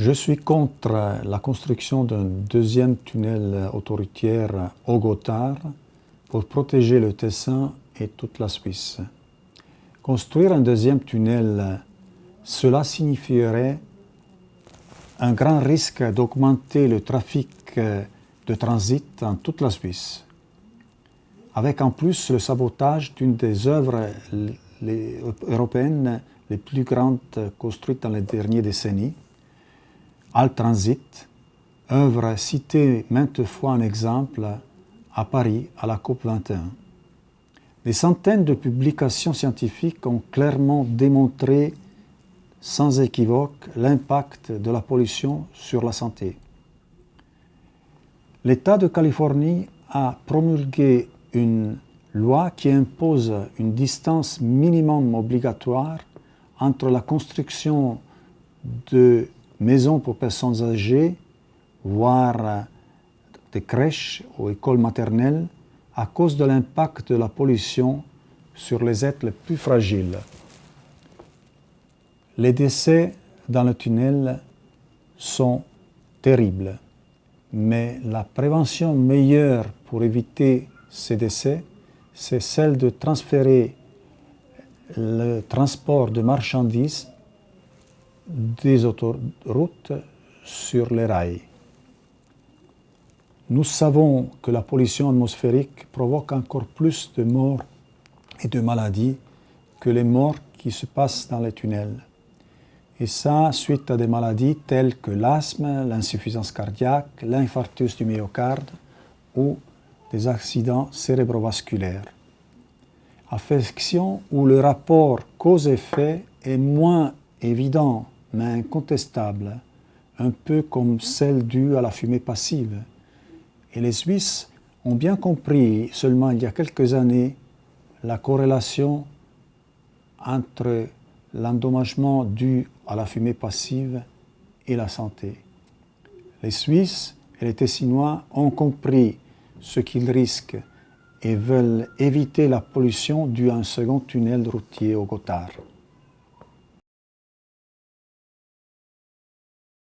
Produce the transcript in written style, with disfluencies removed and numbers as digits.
Je suis contre la construction d'un deuxième tunnel autoroutier au Gothard pour protéger le Tessin et toute la Suisse. Construire un deuxième tunnel, cela signifierait un grand risque d'augmenter le trafic de transit dans toute la Suisse, avec en plus le sabotage d'une des œuvres européennes les plus grandes construites dans les dernières décennies, Alttransit, œuvre citée maintes fois en exemple à Paris à la COP 21. Des centaines de publications scientifiques ont clairement démontré sans équivoque l'impact de la pollution sur la santé. L'État de Californie a promulgué une loi qui impose une distance minimum obligatoire entre la construction de maisons pour personnes âgées, voire des crèches ou écoles maternelles, à cause de l'impact de la pollution sur les êtres les plus fragiles. Les décès dans le tunnel sont terribles, mais la prévention meilleure pour éviter ces décès, c'est celle de transférer le transport de marchandises des autoroutes sur les rails. Nous savons que la pollution atmosphérique provoque encore plus de morts et de maladies que les morts qui se passent dans les tunnels. Et ça, suite à des maladies telles que l'asthme, l'insuffisance cardiaque, l'infarctus du myocarde ou des accidents cérébrovasculaires. Affections où le rapport cause-effet est moins évident, mais incontestable, un peu comme celle due à la fumée passive. Et les Suisses ont bien compris, seulement il y a quelques années, la corrélation entre l'endommagement dû à la fumée passive et la santé. Les Suisses et les Tessinois ont compris ce qu'ils risquent et veulent éviter la pollution due à un second tunnel routier au Gothard.